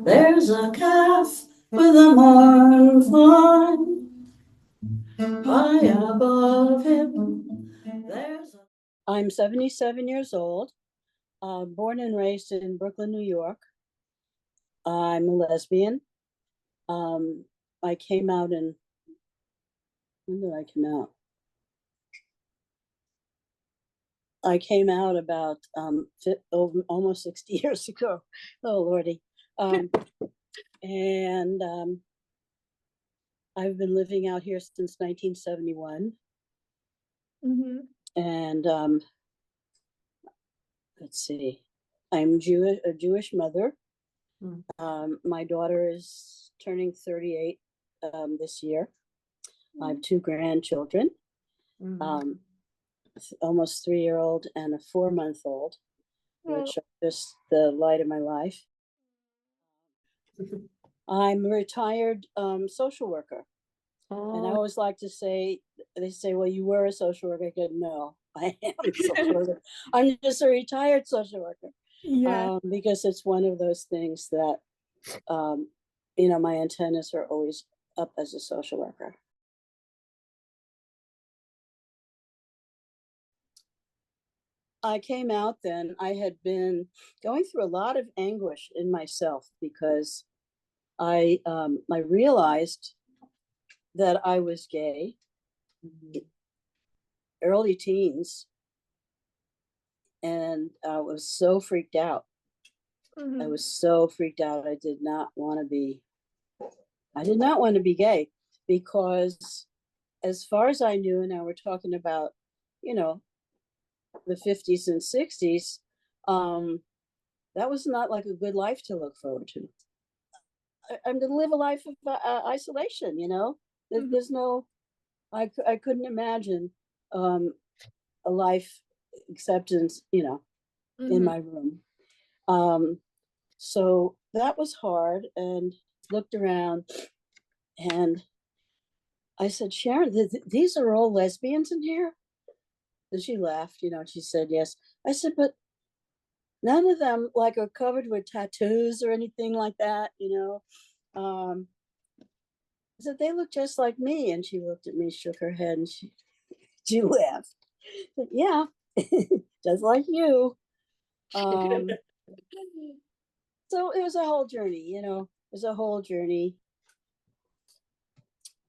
There's a calf with a marfine high above him. I'm 77 years old, born and raised in Brooklyn, New York. I'm a lesbian. I came out when did I come out? I came out about almost 60 years ago. Oh, Lordy. And I've been living out here since 1971. Mm-hmm. And let's see, I'm a Jewish mother. My daughter is turning 38 this year. I have two grandchildren, almost 3-year-old and a 4-month-old, which are just the light of my life. I'm a retired social worker. And I always like to say, they say, well, you were a social worker. I go, no, I am a social worker. I'm just a retired social worker. Yeah. Because it's one of those things that, my antennas are always up as a social worker. I came out then, I had been going through a lot of anguish in myself because I realized that I was gay, early teens, and I was so freaked out. I was so freaked out. I did not want to be gay because as far as I knew, and now we're talking about, the 50s and 60s, that was not like a good life to look forward to. I'm going to live a life of isolation, There's no, I couldn't imagine a life acceptance, in my room. So that was hard, and looked around, and I said, Sharon, these are all lesbians in here? And she laughed, she said, yes. I said, but none of them like are covered with tattoos or anything like that, I said, they look just like me. And she looked at me, shook her head, and she laughed. Said, yeah, just like you. So it was a whole journey, it was a whole journey.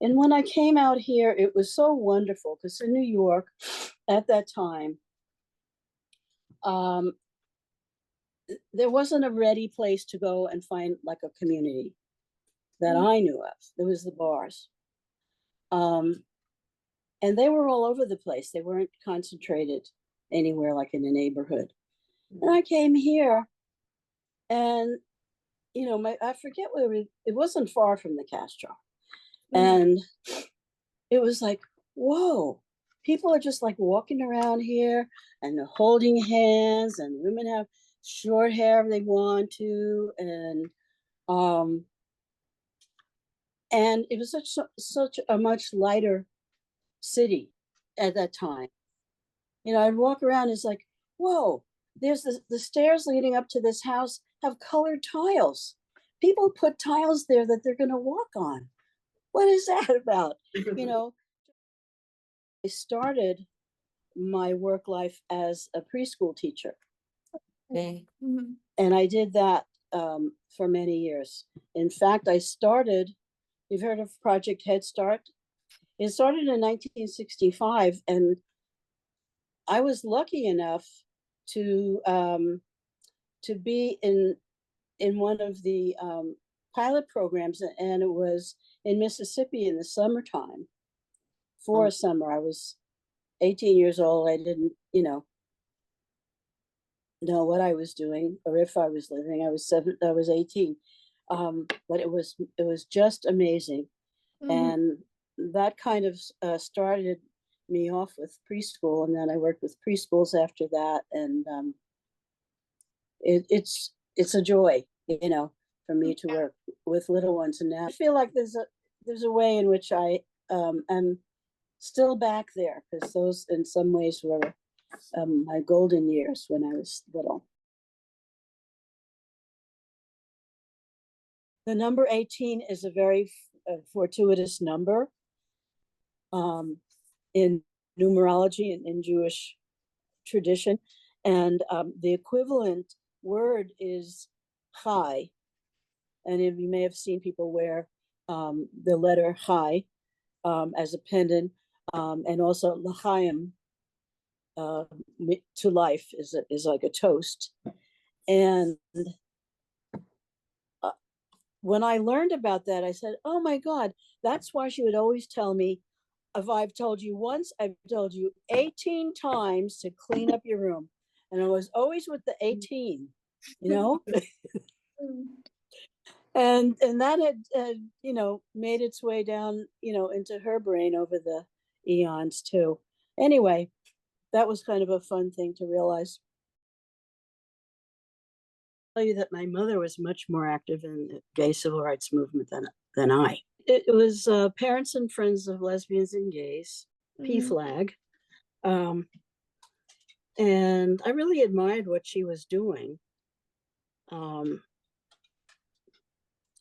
And when I came out here, it was so wonderful because in New York at that time, there wasn't a ready place to go and find like a community that I knew of. There was the bars. And they were all over the place. They weren't concentrated anywhere like in a neighborhood. And I came here and, I forget where it wasn't far from the Castro. And it was like, whoa, people are just like walking around here and holding hands, and women have short hair if they want to. And it was such a much lighter city at that time. I'd walk around, it's like, whoa, there's the stairs leading up to this house have colored tiles. People put tiles there that they're going to walk on. What is that about? I started my work life as a preschool teacher. Okay. And I did that for many years. In fact, you've heard of Project Head Start? It started in 1965, and I was lucky enough to be in one of the pilot programs, and it was in Mississippi in the summertime. For a summer, I was 18 years old. I didn't, know what I was doing or if I was living. I was 18, but it was just amazing, and that kind of started me off with preschool, and then I worked with preschools after that, and it's a joy, for me to work with little ones. And now I feel like there's a way in which I am still back there, because those in some ways were my golden years when I was little. The number 18 is a very fortuitous number in numerology and in Jewish tradition. And the equivalent word is chai. And you may have seen people wear the letter chai as a pendant, and also l'chaim, to life is like a toast. And when I learned about that, I said, oh my God, that's why she would always tell me, if I've told you once, I've told you 18 times to clean up your room. And I was always with the 18, you know? and that had made its way down, into her brain over the eons too. Anyway, that was kind of a fun thing to realize. I'll tell you that my mother was much more active in the gay civil rights movement than I. It was Parents and Friends of Lesbians and Gays, PFLAG. And I really admired what she was doing.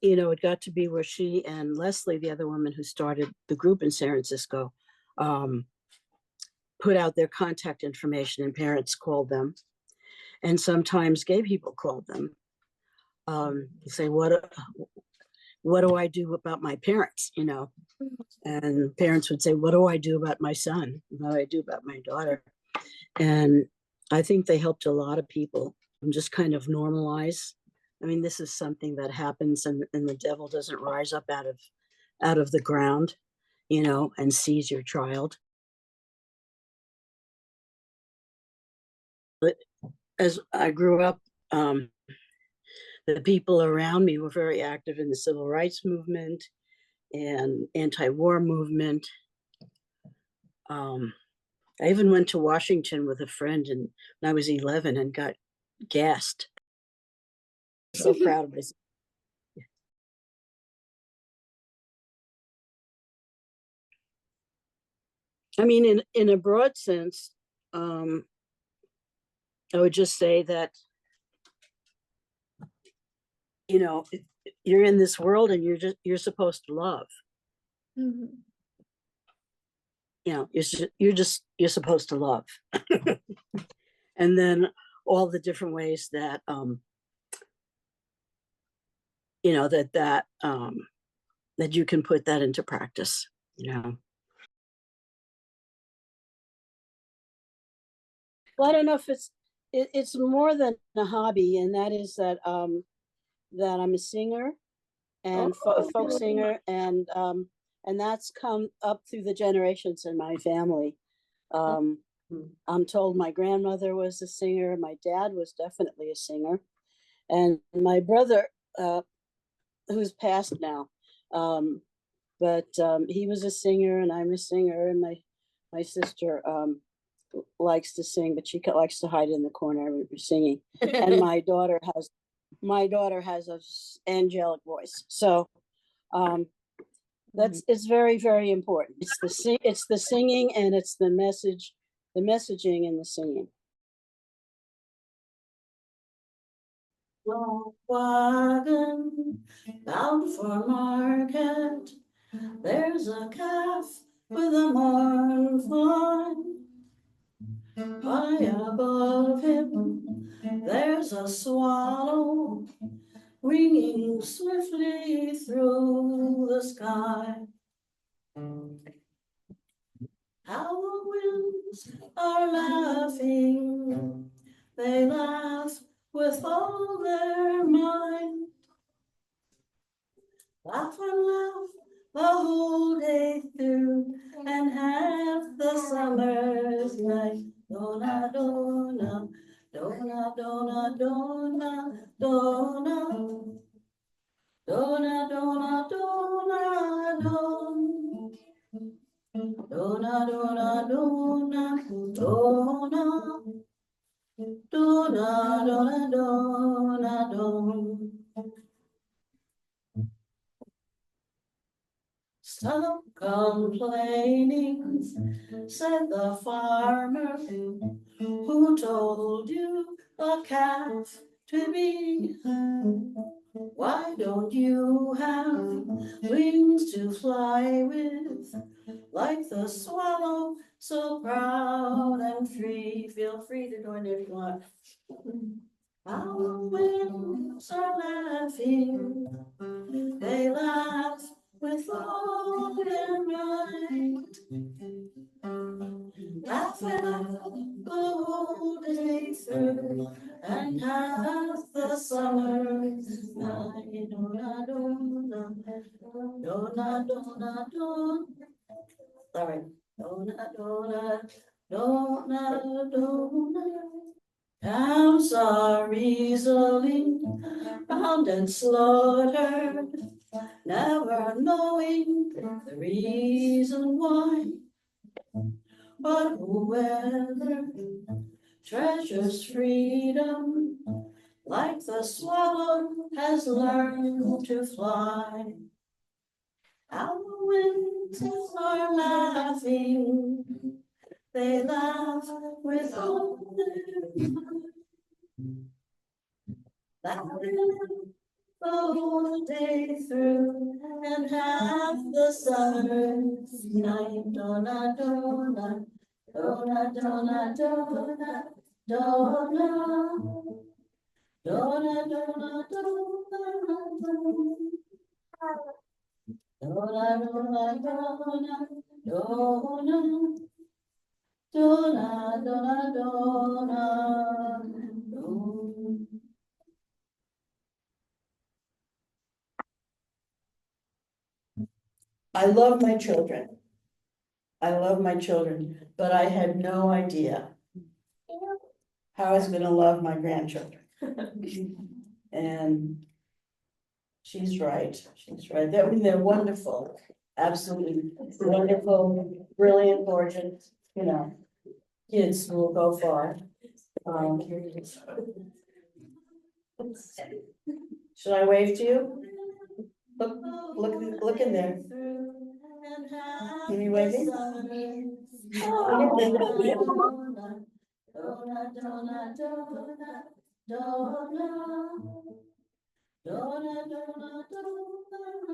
It got to be where she and Leslie, the other woman who started the group in San Francisco, put out their contact information, and parents called them. And sometimes gay people called them. Say, what do I do about my parents? And parents would say, what do I do about my son? What do I do about my daughter? And I think they helped a lot of people just kind of normalize. I mean, this is something that happens, and the devil doesn't rise up out of the ground, and seize your child. But as I grew up, the people around me were very active in the civil rights movement and anti-war movement. I even went to Washington with a friend, and when I was 11 and got gassed. So proud of myself. I mean, in a broad sense, I would just say that, you're in this world and you're supposed to love. You're supposed to love. And then all the different ways that that you can put that into practice. Well, I don't know if it's more than a hobby, and that is that that I'm a singer and a folk singer, and that's come up through the generations in my family. I'm told my grandmother was a singer. My dad was definitely a singer, and my brother, who's passed now, but he was a singer, and I'm a singer, and my sister likes to sing, but she likes to hide in the corner when we're singing. And my daughter has a angelic voice, so it's very, very important. It's the singing, and it's the messaging in the singing. Long wagon bound for market, there's a calf with a mournful. High above him, there's a swallow winging swiftly through the sky. How the winds are laughing, they laugh with all their might. Laugh and laugh the whole day through, and half the summer's night. Dona, dona, dona, dona, dona, dona, dona, dona, dona, dona. Dona, dona, dona, dona, dona, dona, dona, dona. Stop complaining, said the farmer who told you a calf to be. Why don't you have wings to fly with, like the swallow, so proud and free? Feel free to join if you want. Our wings are laughing, they laugh with all their might. Laughing the whole day through, and half the summer night. Dona, dona, dona, dona, dona. All right. Dona, dona, dona, dona. Cows are easily bound and slaughtered, never knowing the reason why. But whoever treasures freedom, like the swallow, has learned to fly. Our wings are laughing, they laugh with all their might. Laughing the whole day through, and half the summer's night. Dona, dona, dona, dona, dona, dona. Dona, dona, dona, dona. Dona, dona, dona, dona. Dona, dona, dona, dona. I love my children. I love my children, but I had no idea how I was gonna love my grandchildren. And she's right, I mean, they're wonderful, absolutely wonderful, brilliant, gorgeous, you know. Kids who will go far. Should I wave to you? Look in there. Can you wave me?